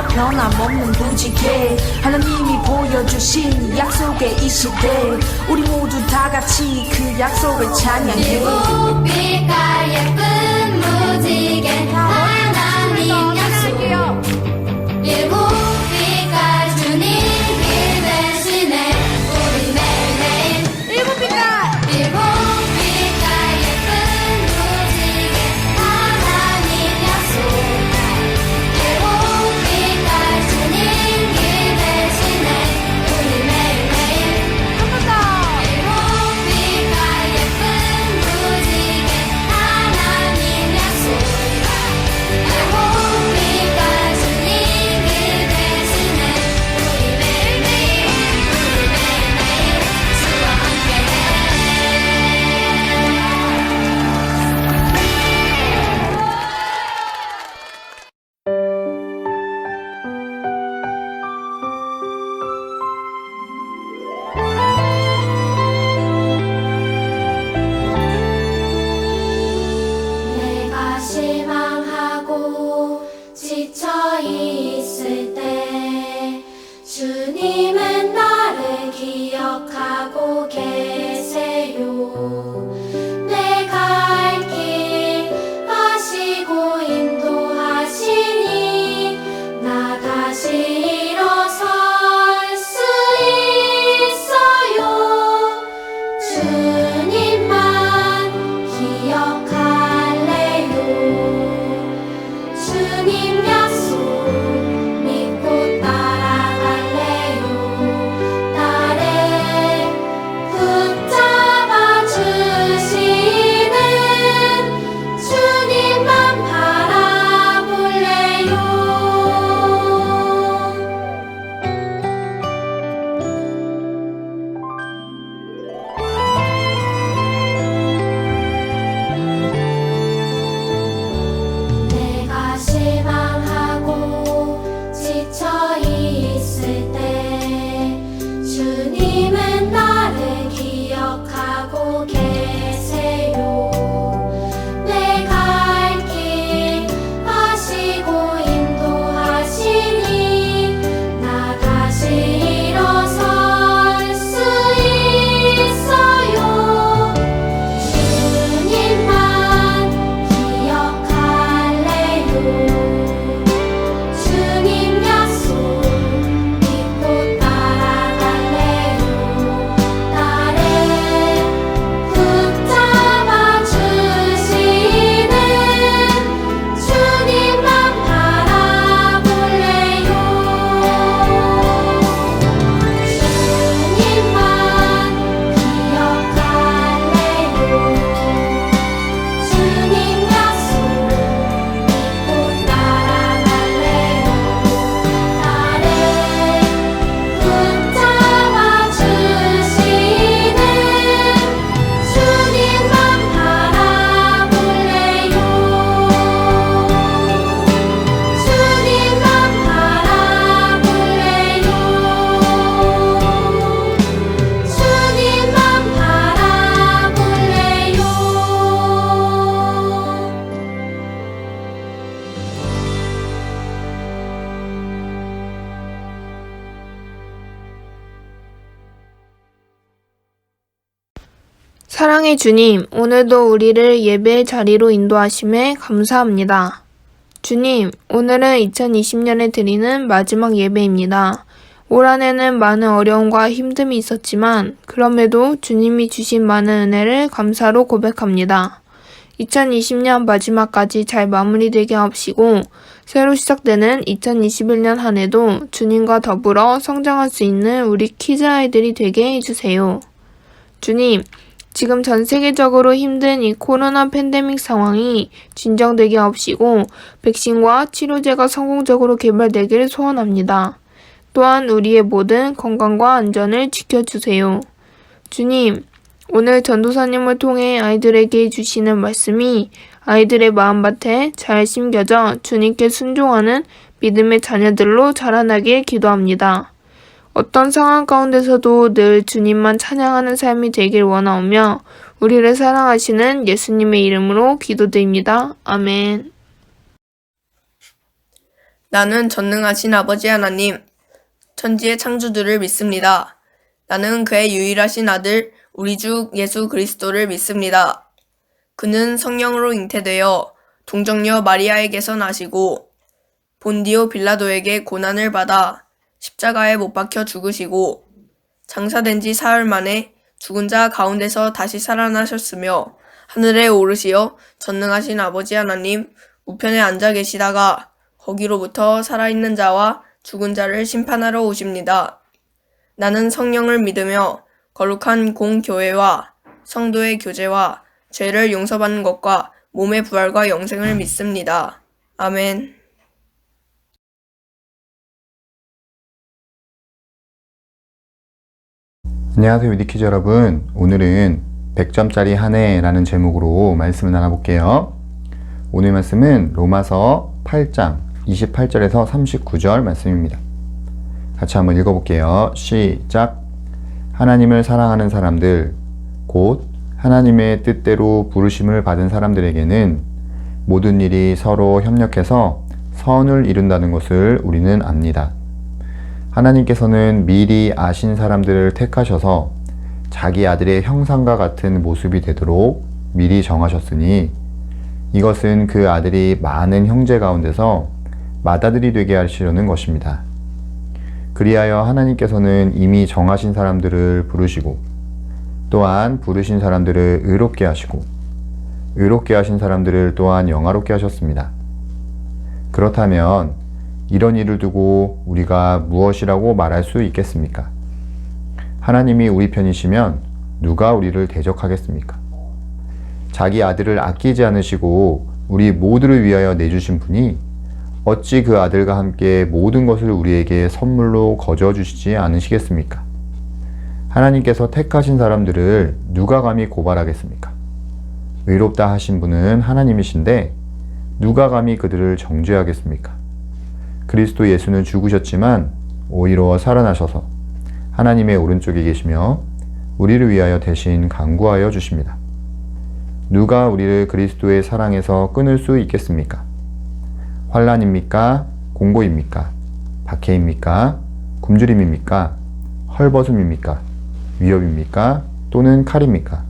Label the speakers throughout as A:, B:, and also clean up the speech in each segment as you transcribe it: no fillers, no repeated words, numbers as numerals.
A: 언제나 변함없는 부지게 하나님이 보여주신 약속의 이 시대 우리 모두 다 같이 그 약속을 찬양해.
B: 일곱 빛깔 예쁜 무지개 하나님 약속 일곱 빛깔 주님 길 대신에 우리 매일매일 일곱 빛깔 예쁜 무지개 하나님 약속 일곱 빛깔 주님 길 대신에 우리 매일매일 한 번 더 일곱 빛깔 예쁜 무지개 하나님 약속 일곱 빛깔 주님 길 대신에 우리 매일매일 주와 함께해. 내가 실망하고 지쳐 있을 때 주님은 나를 기억하고 계세요. 내가 갈 길 아시고 인도하시니 나 다시 일어설 수 있어요. 주님만 기억할래요. 주님 약속 믿고 따라갈래요. 나를 붙잡아 주시는 주님만 바라볼래요. 내가 실망하고 지쳐 있을 때 주님은 나를 기억하고 계세요. 내가 갈 길 아시고 인도하시니 나 다시 일어설 수 있어요. 주님만 기억할래요. 주님 약속 믿고 따라갈래요. 나를 붙잡아 주시는 주님만 바라볼래요. 주님만 기억할래요. 주님 약속 믿고 따라갈래요. 나를 붙잡아 주시는 주님만 바라볼래요. 주님만 바라볼래요. 주님만 바라볼래요.
C: 사랑의 주님, 오늘도 우리를 예배의 자리로 인도하심에 감사합니다. 주님, 오늘은 2020년에 드리는 마지막 예배입니다. 올 한해는 많은 어려움과 힘듦이 있었지만 그럼에도 주님이 주신 많은 은혜를 감사로 고백합니다. 2020년 마지막까지 잘 마무리되게 하옵시고 새로 시작되는 2021년 한 해도 주님과 더불어 성장할 수 있는 우리 키즈 아이들이 되게 해주세요. 주님, 지금 전 세계적으로 힘든 이 코로나 팬데믹 상황이 진정되게 하옵시고 백신과 치료제가 성공적으로 개발되기를 소원합니다. 또한 우리의 모든 건강과 안전을 지켜주세요. 주님, 오늘 전도사님을 통해 아이들에게 주시는 말씀이 아이들의 마음밭에 잘 심겨져 주님께 순종하는 믿음의 자녀들로 자라나길 기도합니다. 어떤 상황 가운데서도 늘 주님만 찬양하는 삶이 되길 원하오며 우리를 사랑하시는 예수님의 이름으로 기도드립니다. 아멘. 나는 전능하신 아버지 하나님, 천지의 창조주를 믿습니다. 나는 그의 유일하신 아들, 우리 주 예수 그리스도를 믿습니다. 그는 성령으로 잉태되어 동정녀 마리아에게서 나시고 본디오 빌라도에게 고난을 받아 십자가에 못 박혀 죽으시고 장사된 지 사흘 만에 죽은 자 가운데서 다시 살아나셨으며 하늘에 오르시어 전능하신 아버지 하나님 우편에 앉아 계시다가 거기로부터 살아있는 자와 죽은 자를 심판하러 오십니다. 나는 성령을 믿으며 거룩한 공교회와 성도의 교제와 죄를 용서받는 것과 몸의 부활과 영생을 믿습니다. 아멘.
D: 안녕하세요, 위디키즈 여러분. 오늘은 100점짜리 한 해라는 제목으로 말씀을 나눠볼게요. 오늘 말씀은 로마서 8장 28절에서 39절 말씀입니다. 같이 한번 읽어볼게요. 시작. 하나님을 사랑하는 사람들, 곧 하나님의 뜻대로 부르심을 받은 사람들에게는 모든 일이 서로 협력해서 선을 이룬다는 것을 우리는 압니다. 하나님께서는 미리 아신 사람들을 택하셔서 자기 아들의 형상과 같은 모습이 되도록 미리 정하셨으니 이것은 그 아들이 많은 형제 가운데서 맏아들이 되게 하시려는 것입니다. 그리하여 하나님께서는 이미 정하신 사람들을 부르시고 또한 부르신 사람들을 의롭게 하시고 의롭게 하신 사람들을 또한 영화롭게 하셨습니다. 그렇다면 이런 일을 두고 우리가 무엇이라고 말할 수 있겠습니까? 하나님이 우리 편이시면 누가 우리를 대적하겠습니까? 자기 아들을 아끼지 않으시고 우리 모두를 위하여 내주신 분이 어찌 그 아들과 함께 모든 것을 우리에게 선물로 거저 주시지 않으시겠습니까? 하나님께서 택하신 사람들을 누가 감히 고발하겠습니까? 의롭다 하신 분은 하나님이신데 누가 감히 그들을 정죄하겠습니까? 그리스도 예수는 죽으셨지만 오히려 살아나셔서 하나님의 오른쪽에 계시며 우리를 위하여 대신 간구하여 주십니다. 누가 우리를 그리스도의 사랑에서 끊을 수 있겠습니까? 환난입니까? 공고입니까? 박해입니까? 굶주림입니까? 헐벗음입니까? 위협입니까? 또는 칼입니까?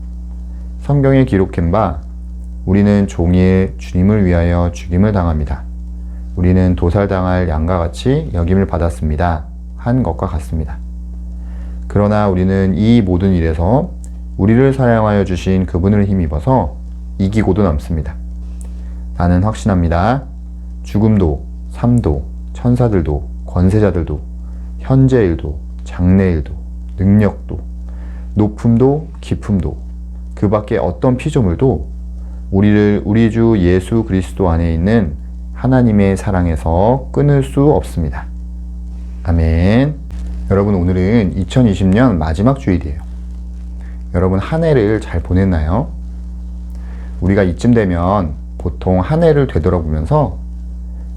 D: 성경에 기록한 바 우리는 종일 주님을 위하여 죽임을 당합니다. 우리는 도살당할 양과 같이 여김을 받았습니다. 한 것과 같습니다. 그러나 우리는 이 모든 일에서 우리를 사랑하여 주신 그분을 힘입어서 이기고도 남습니다. 나는 확신합니다. 죽음도, 삶도, 천사들도, 권세자들도, 현재 일도, 장래 일도, 능력도, 높음도, 깊음도, 그 밖에 어떤 피조물도 우리를 우리 주 예수 그리스도 안에 있는 하나님의 사랑에서 끊을 수 없습니다. 아멘. 여러분, 오늘은 2020년 마지막 주일이에요. 여러분, 한 해를 잘 보냈나요? 우리가 이쯤 되면 보통 한 해를 되돌아보면서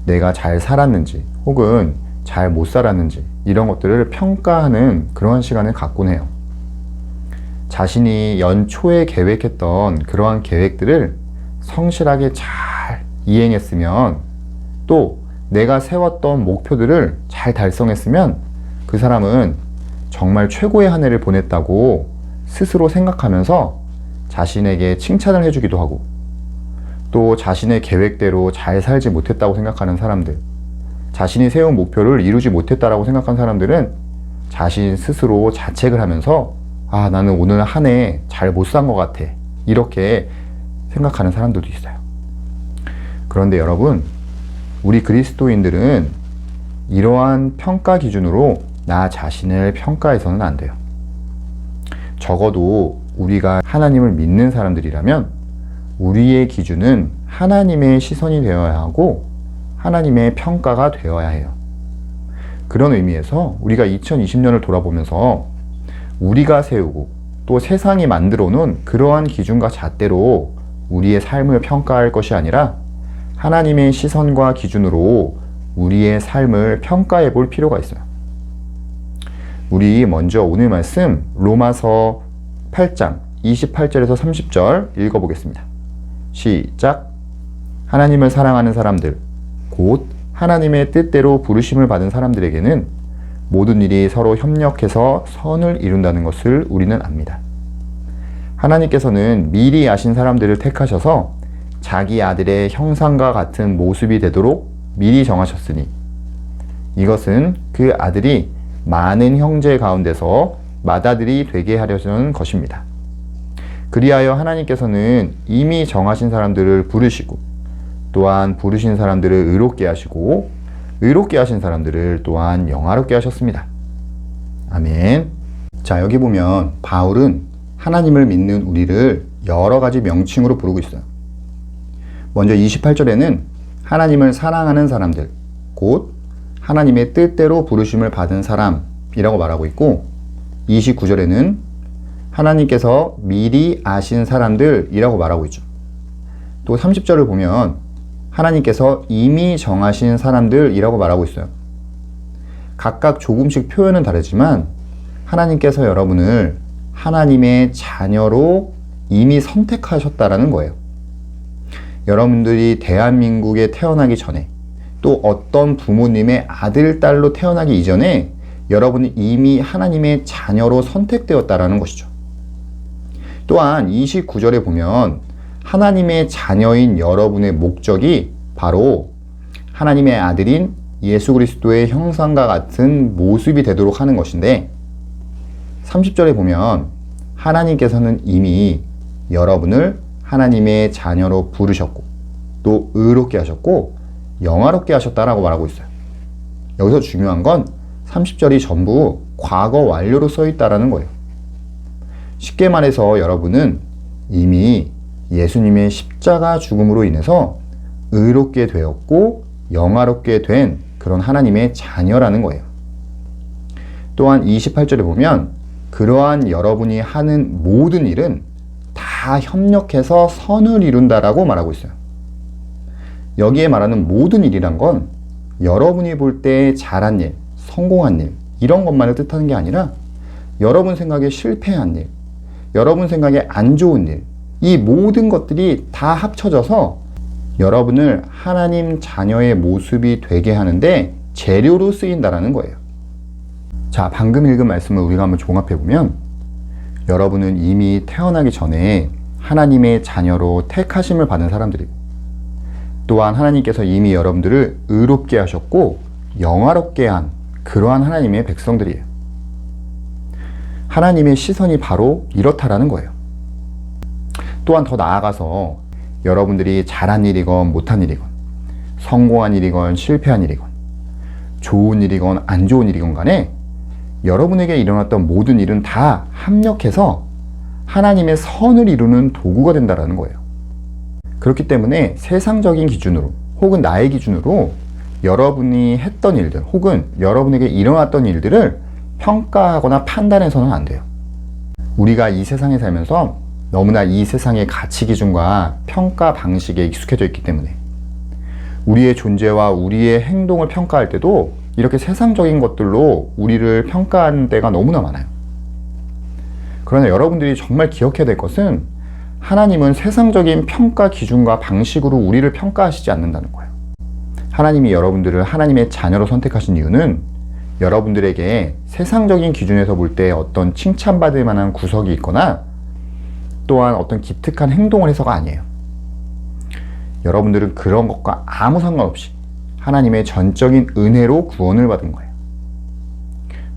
D: 내가 잘 살았는지 혹은 잘 못 살았는지 이런 것들을 평가하는 그러한 시간을 갖곤 해요. 자신이 연초에 계획했던 그러한 계획들을 성실하게 잘 이행했으면 또 내가 세웠던 목표들을 잘 달성했으면 그 사람은 정말 최고의 한 해를 보냈다고 스스로 생각하면서 자신에게 칭찬을 해주기도 하고 또 자신의 계획대로 잘 살지 못했다고 생각하는 사람들, 자신이 세운 목표를 이루지 못했다라고 생각한 사람들은 자신 스스로 자책을 하면서 아, 나는 오늘 한 해 잘 못 산 것 같아, 이렇게 생각하는 사람들도 있어요. 그런데 여러분, 우리 그리스도인들은 이러한 평가 기준으로 나 자신을 평가해서는 안 돼요. 적어도 우리가 하나님을 믿는 사람들이라면 우리의 기준은 하나님의 시선이 되어야 하고 하나님의 평가가 되어야 해요. 그런 의미에서 우리가 2020년을 돌아보면서 우리가 세우고 또 세상이 만들어 놓은 그러한 기준과 잣대로 우리의 삶을 평가할 것이 아니라 하나님의 시선과 기준으로 우리의 삶을 평가해 볼 필요가 있어요. 우리 먼저 오늘 말씀 로마서 8장 28절에서 30절 읽어보겠습니다. 시작. 하나님을 사랑하는 사람들, 곧 하나님의 뜻대로 부르심을 받은 사람들에게는 모든 일이 서로 협력해서 선을 이룬다는 것을 우리는 압니다. 하나님께서는 미리 아신 사람들을 택하셔서 자기 아들의 형상과 같은 모습이 되도록 미리 정하셨으니 이것은 그 아들이 많은 형제 가운데서 맏아들이 되게 하려는 것입니다. 그리하여 하나님께서는 이미 정하신 사람들을 부르시고 또한 부르신 사람들을 의롭게 하시고 의롭게 하신 사람들을 또한 영화롭게 하셨습니다. 아멘. 자, 여기 보면 바울은 하나님을 믿는 우리를 여러 가지 명칭으로 부르고 있어요. 먼저 28절에는 하나님을 사랑하는 사람들, 곧 하나님의 뜻대로 부르심을 받은 사람이라고 말하고 있고 29절에는 하나님께서 미리 아신 사람들이라고 말하고 있죠. 또 30절을 보면 하나님께서 이미 정하신 사람들이라고 말하고 있어요. 각각 조금씩 표현은 다르지만 하나님께서 여러분을 하나님의 자녀로 이미 선택하셨다라는 거예요. 여러분들이 대한민국에 태어나기 전에 또 어떤 부모님의 아들, 딸로 태어나기 이전에 여러분이 이미 하나님의 자녀로 선택되었다라는 것이죠. 또한 29절에 보면 하나님의 자녀인 여러분의 목적이 바로 하나님의 아들인 예수 그리스도의 형상과 같은 모습이 되도록 하는 것인데 30절에 보면 하나님께서는 이미 여러분을 하나님의 자녀로 부르셨고 또 의롭게 하셨고 영화롭게 하셨다라고 말하고 있어요. 여기서 중요한 건 30절이 전부 과거 완료로 써 있다라는 거예요. 쉽게 말해서 여러분은 이미 예수님의 십자가 죽음으로 인해서 의롭게 되었고 영화롭게 된 그런 하나님의 자녀라는 거예요. 또한 28절에 보면 그러한 여러분이 하는 모든 일은 다 협력해서 선을 이룬다라고 말하고 있어요. 여기에 말하는 모든 일이란 건 여러분이 볼 때 잘한 일, 성공한 일 이런 것만을 뜻하는 게 아니라 여러분 생각에 실패한 일, 여러분 생각에 안 좋은 일, 이 모든 것들이 다 합쳐져서 여러분을 하나님 자녀의 모습이 되게 하는데 재료로 쓰인다라는 거예요. 자, 방금 읽은 말씀을 우리가 한번 종합해보면 여러분은 이미 태어나기 전에 하나님의 자녀로 택하심을 받은 사람들이고 또한 하나님께서 이미 여러분들을 의롭게 하셨고 영화롭게 한 그러한 하나님의 백성들이에요. 하나님의 시선이 바로 이렇다라는 거예요. 또한 더 나아가서 여러분들이 잘한 일이건 못한 일이건 성공한 일이건 실패한 일이건 좋은 일이건 안 좋은 일이건 간에 여러분에게 일어났던 모든 일은 다 합력해서 하나님의 선을 이루는 도구가 된다는 거예요. 그렇기 때문에 세상적인 기준으로 혹은 나의 기준으로 여러분이 했던 일들 혹은 여러분에게 일어났던 일들을 평가하거나 판단해서는 안 돼요. 우리가 이 세상에 살면서 너무나 이 세상의 가치 기준과 평가 방식에 익숙해져 있기 때문에 우리의 존재와 우리의 행동을 평가할 때도 이렇게 세상적인 것들로 우리를 평가하는 때가 너무나 많아요. 그러나 여러분들이 정말 기억해야 될 것은 하나님은 세상적인 평가 기준과 방식으로 우리를 평가하시지 않는다는 거예요. 하나님이 여러분들을 하나님의 자녀로 선택하신 이유는 여러분들에게 세상적인 기준에서 볼 때 어떤 칭찬받을 만한 구석이 있거나 또한 어떤 기특한 행동을 해서가 아니에요. 여러분들은 그런 것과 아무 상관없이 하나님의 전적인 은혜로 구원을 받은 거예요.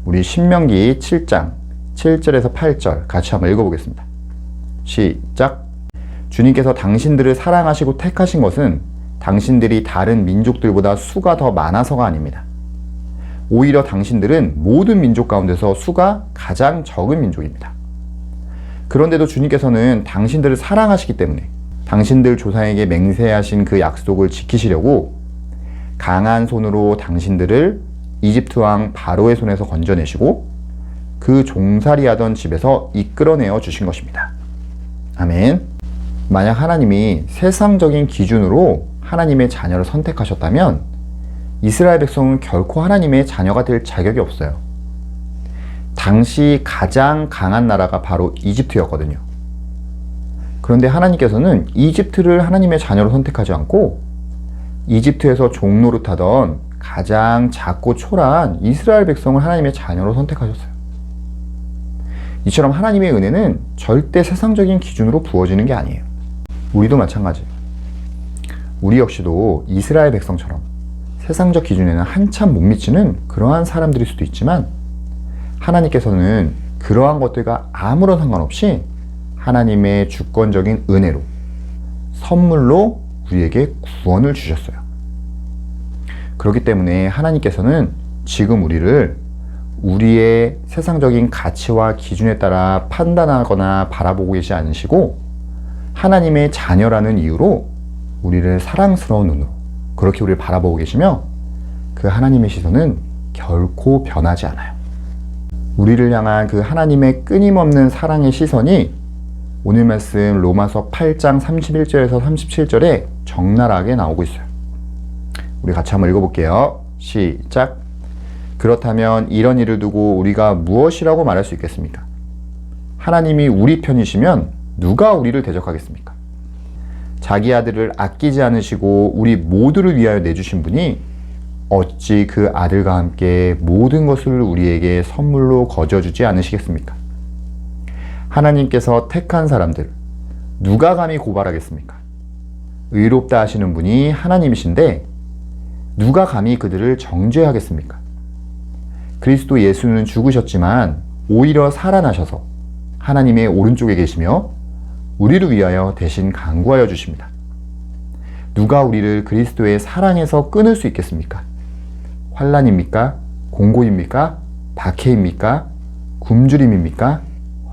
D: 우리 신명기 7장 7절에서 8절 같이 한번 읽어보겠습니다. 시작. 주님께서 당신들을 사랑하시고 택하신 것은 당신들이 다른 민족들보다 수가 더 많아서가 아닙니다. 오히려 당신들은 모든 민족 가운데서 수가 가장 적은 민족입니다. 그런데도 주님께서는 당신들을 사랑하시기 때문에 당신들 조상에게 맹세하신 그 약속을 지키시려고 강한 손으로 당신들을 이집트 왕 바로의 손에서 건져내시고 그 종살이하던 집에서 이끌어내어 주신 것입니다. 아멘. 만약 하나님이 세상적인 기준으로 하나님의 자녀를 선택하셨다면 이스라엘 백성은 결코 하나님의 자녀가 될 자격이 없어요. 당시 가장 강한 나라가 바로 이집트였거든요. 그런데 하나님께서는 이집트를 하나님의 자녀로 선택하지 않고 이집트에서 종노릇하던 가장 작고 초라한 이스라엘 백성을 하나님의 자녀로 선택하셨어요. 이처럼 하나님의 은혜는 절대 세상적인 기준으로 부어지는 게 아니에요. 우리도 마찬가지예요. 우리 역시도 이스라엘 백성처럼 세상적 기준에는 한참 못 미치는 그러한 사람들일 수도 있지만, 하나님께서는 그러한 것들과 아무런 상관없이 하나님의 주권적인 은혜로, 선물로 우리에게 구원을 주셨어요. 그렇기 때문에 하나님께서는 지금 우리를 우리의 세상적인 가치와 기준에 따라 판단하거나 바라보고 계시지 않으시고, 하나님의 자녀라는 이유로 우리를 사랑스러운 눈으로 그렇게 우리를 바라보고 계시며, 그 하나님의 시선은 결코 변하지 않아요. 우리를 향한 그 하나님의 끊임없는 사랑의 시선이 오늘 말씀 로마서 8장 31절에서 37절에 적나라하게 나오고 있어요. 우리 같이 한번 읽어볼게요. 시작. 그렇다면 이런 일을 두고 우리가 무엇이라고 말할 수 있겠습니까? 하나님이 우리 편이시면 누가 우리를 대적하겠습니까? 자기 아들을 아끼지 않으시고 우리 모두를 위하여 내주신 분이 어찌 그 아들과 함께 모든 것을 우리에게 선물로 거저주지 않으시겠습니까? 하나님께서 택한 사람들 누가 감히 고발하겠습니까? 의롭다 하시는 분이 하나님이신데 누가 감히 그들을 정죄하겠습니까? 그리스도 예수는 죽으셨지만 오히려 살아나셔서 하나님의 오른쪽에 계시며 우리를 위하여 대신 간구하여 주십니다. 누가 우리를 그리스도의 사랑에서 끊을 수 있겠습니까? 환난입니까? 공고입니까? 박해입니까? 굶주림입니까?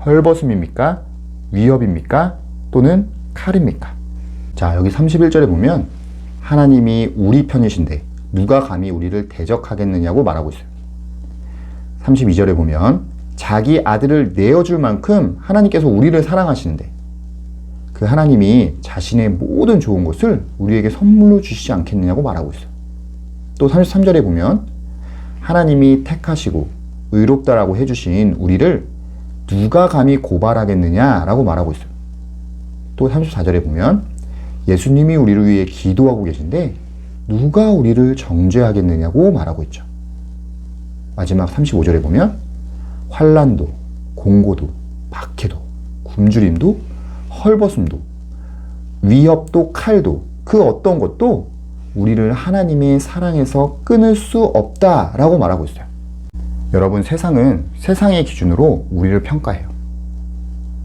D: 헐벗음입니까? 위협입니까? 또는 칼입니까? 자, 여기 31절에 보면 하나님이 우리 편이신데 누가 감히 우리를 대적하겠느냐고 말하고 있어요. 32절에 보면 자기 아들을 내어줄 만큼 하나님께서 우리를 사랑하시는데 그 하나님이 자신의 모든 좋은 것을 우리에게 선물로 주시지 않겠느냐고 말하고 있어요. 또 33절에 보면 하나님이 택하시고 의롭다라고 해주신 우리를 누가 감히 고발하겠느냐라고 말하고 있어요. 또 34절에 보면 예수님이 우리를 위해 기도하고 계신데 누가 우리를 정죄하겠느냐고 말하고 있죠. 마지막 35절에 보면 환난도, 공고도, 박해도, 굶주림도, 헐벗음도, 위협도, 칼도 그 어떤 것도 우리를 하나님의 사랑에서 끊을 수 없다라고 말하고 있어요. 여러분, 세상은 세상의 기준으로 우리를 평가해요.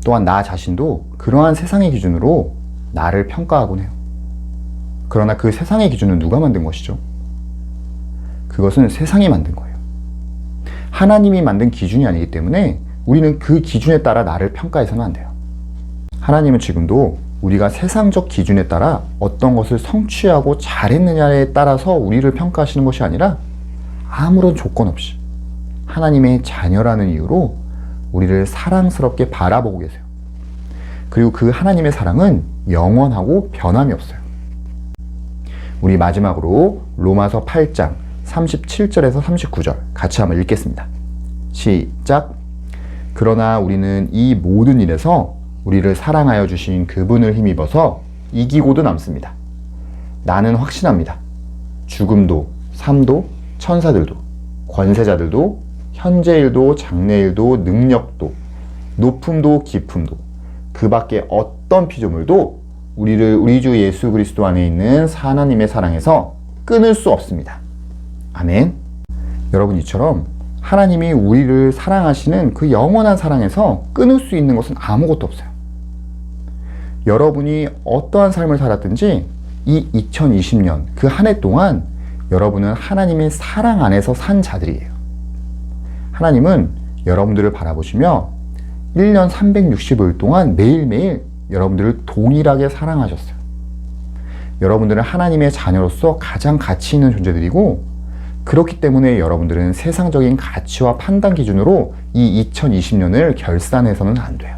D: 또한 나 자신도 그러한 세상의 기준으로 나를 평가하곤 해요. 그러나 그 세상의 기준은 누가 만든 것이죠? 그것은 세상이 만든 거예요. 하나님이 만든 기준이 아니기 때문에 우리는 그 기준에 따라 나를 평가해서는 안 돼요. 하나님은 지금도 우리가 세상적 기준에 따라 어떤 것을 성취하고 잘했느냐에 따라서 우리를 평가하시는 것이 아니라 아무런 조건 없이 하나님의 자녀라는 이유로 우리를 사랑스럽게 바라보고 계세요. 그리고 그 하나님의 사랑은 영원하고 변함이 없어요. 우리 마지막으로 로마서 8장 37절에서 39절 같이 한번 읽겠습니다. 시작. 그러나 우리는 이 모든 일에서 우리를 사랑하여 주신 그분을 힘입어서 이기고도 남습니다. 나는 확신합니다. 죽음도, 삶도, 천사들도, 권세자들도, 현재일도, 장래일도, 능력도, 높음도, 깊음도, 그 밖에 어떤 피조물도 우리를 우리 주 예수 그리스도 안에 있는 하나님의 사랑에서 끊을 수 없습니다. 아멘. 여러분, 이처럼 하나님이 우리를 사랑하시는 그 영원한 사랑에서 끊을 수 있는 것은 아무것도 없어요. 여러분이 어떠한 삶을 살았든지 이 2020년 그 한 해 동안 여러분은 하나님의 사랑 안에서 산 자들이에요. 하나님은 여러분들을 바라보시며 1년 365일 동안 매일매일 여러분들을 동일하게 사랑하셨어요. 여러분들은 하나님의 자녀로서 가장 가치 있는 존재들이고, 그렇기 때문에 여러분들은 세상적인 가치와 판단 기준으로 이 2020년을 결산해서는 안 돼요.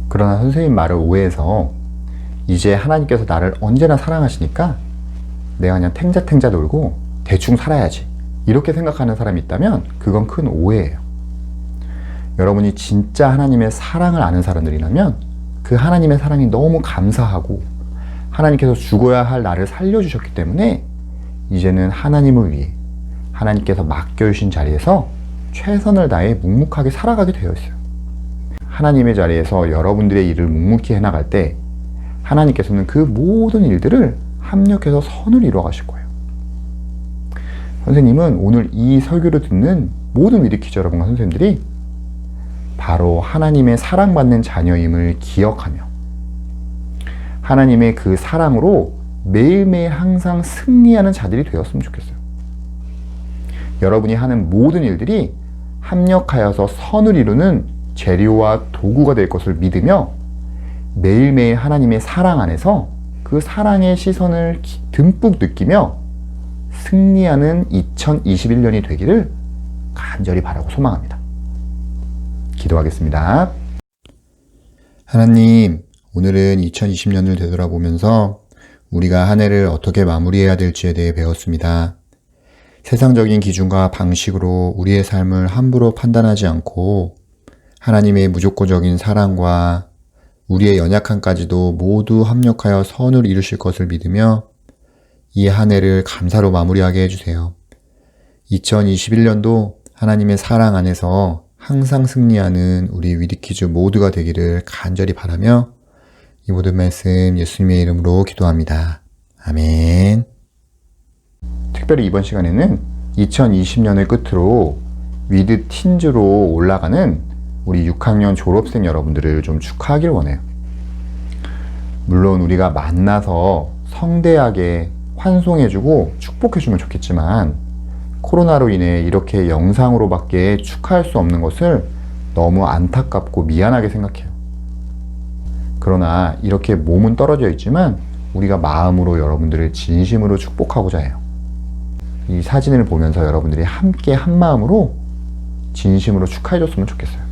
D: 그러나 선생님 말을 오해해서 이제 하나님께서 나를 언제나 사랑하시니까 내가 그냥 탱자탱자 놀고 대충 살아야지 이렇게 생각하는 사람이 있다면 그건 큰 오해예요. 여러분이 진짜 하나님의 사랑을 아는 사람들이라면 그 하나님의 사랑이 너무 감사하고 하나님께서 죽어야 할 나를 살려주셨기 때문에 이제는 하나님을 위해 하나님께서 맡겨주신 자리에서 최선을 다해 묵묵하게 살아가게 되어 있어요. 하나님의 자리에서 여러분들의 일을 묵묵히 해나갈 때 하나님께서는 그 모든 일들을 합력해서 선을 이루어 가실 거예요. 선생님은 오늘 이 설교를 듣는 모든 위드키즈 여러분과 선생님들이 바로 하나님의 사랑받는 자녀임을 기억하며 하나님의 그 사랑으로 매일매일 항상 승리하는 자들이 되었으면 좋겠어요. 여러분이 하는 모든 일들이 합력하여서 선을 이루는 재료와 도구가 될 것을 믿으며 매일매일 하나님의 사랑 안에서 그 사랑의 시선을 듬뿍 느끼며 승리하는 2021년이 되기를 간절히 바라고 소망합니다. 기도하겠습니다. 하나님, 오늘은 2020년을 되돌아보면서 우리가 한 해를 어떻게 마무리해야 될지에 대해 배웠습니다. 세상적인 기준과 방식으로 우리의 삶을 함부로 판단하지 않고 하나님의 무조건적인 사랑과 우리의 연약함까지도 모두 합력하여 선을 이루실 것을 믿으며 이 한 해를 감사로 마무리하게 해주세요. 2021년도 하나님의 사랑 안에서 항상 승리하는 우리 위드키즈 모두가 되기를 간절히 바라며 이 모든 말씀 예수님의 이름으로 기도합니다. 아멘. 특별히 이번 시간에는 2020년을 끝으로 위드 틴즈로 올라가는 우리 6학년 졸업생 여러분들을 좀 축하하길 원해요. 물론 우리가 만나서 성대하게 환송해주고 축복해주면 좋겠지만 코로나로 인해 이렇게 영상으로밖에 축하할 수 없는 것을 너무 안타깝고 미안하게 생각해요. 그러나 이렇게 몸은 떨어져 있지만 우리가 마음으로 여러분들을 진심으로 축복하고자 해요. 이 사진을 보면서 여러분들이 함께 한 마음으로 진심으로 축하해줬으면 좋겠어요.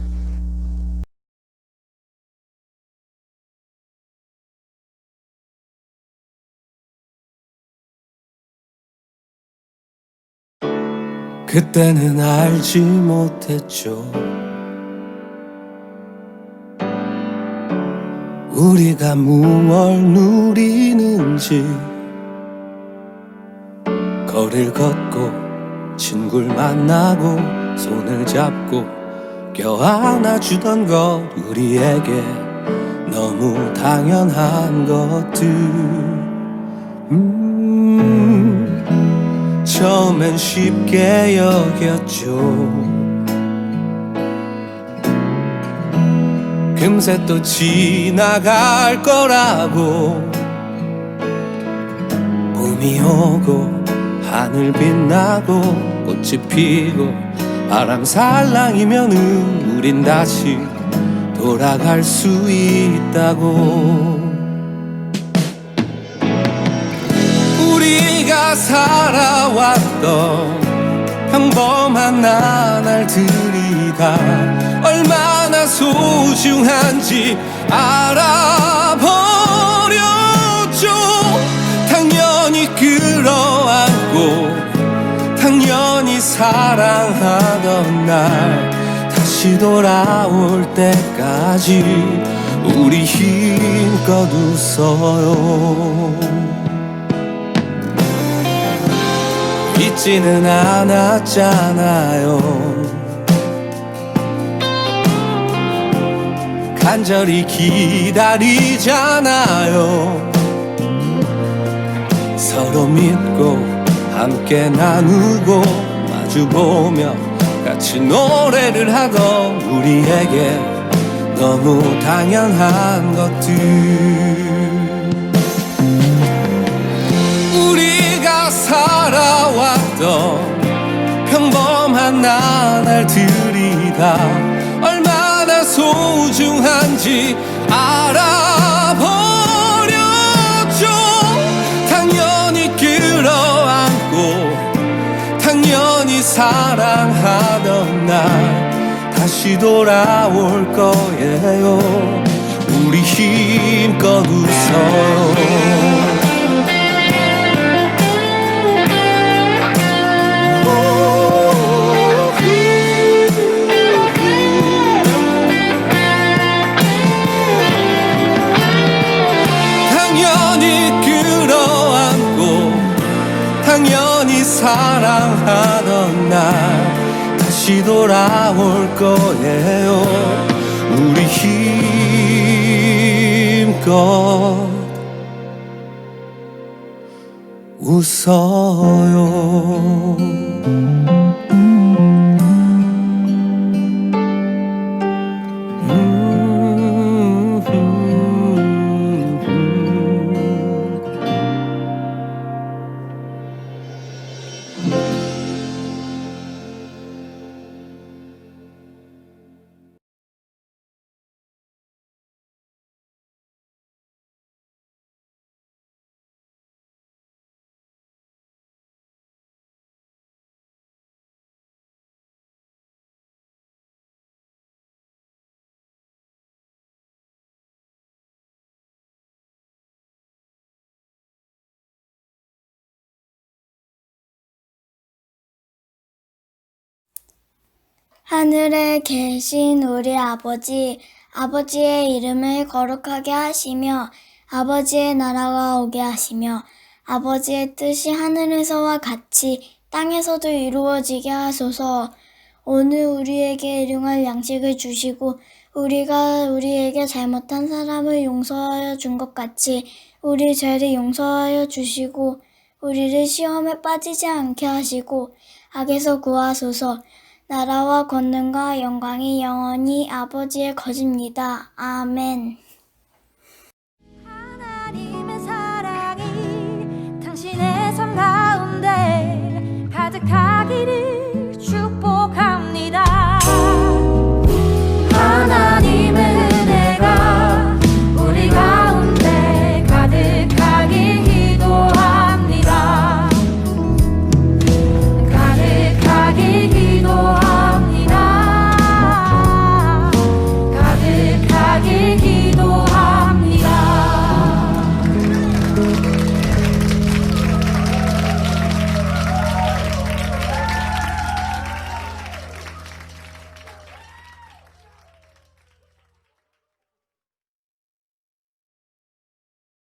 E: 그때는 알지 못했죠. 우리가 무얼 누리는지. 거리를 걷고 친구를 만나고 손을 잡고 껴안아주던 것, 우리에게 너무 당연한 것들. 처음엔 쉽게 여겼죠. 금세 또 지나갈 거라고. 봄이 오고 하늘 빛나고 꽃이 피고 바람 살랑이면은 우린 다시 돌아갈 수 있다고. 우리가 살아왔던 평범한 나날들이 다 얼마나 소중한지 알아버렸죠. 당연히 끌어안고 당연히 사랑하던 날 다시 돌아올 때까지 우리 힘껏 웃어요. 잊지는 않았잖아요. 간절히 기다리잖아요. 서로 믿고 함께 나누고 마주보며 같이 노래를 하던 우리에게 너무 당연한 것들. 우리가 살아왔던 평범한 나날들이 다 얼마나 소중한지 알아버렸죠. 당연히 끌어안고 당연히 사랑하던 날 다시 돌아올 거예요. 우리 힘껏 웃어요. 당연히 사랑하던 날 다시 돌아올 거예요. 우리 힘껏 웃어요.
F: 하늘에 계신 우리 아버지, 아버지의 이름을 거룩하게 하시며 아버지의 나라가 오게 하시며 아버지의 뜻이 하늘에서와 같이 땅에서도 이루어지게 하소서. 오늘 우리에게 일용할 양식을 주시고 우리가 우리에게 잘못한 사람을 용서하여 준 것 같이 우리 죄를 용서하여 주시고 우리를 시험에 빠지지 않게 하시고 악에서 구하소서. 나라와 권능과 영광이 영원히 아버지의 것입니다. 아멘.
B: 하나님의 사랑이 당신의 삶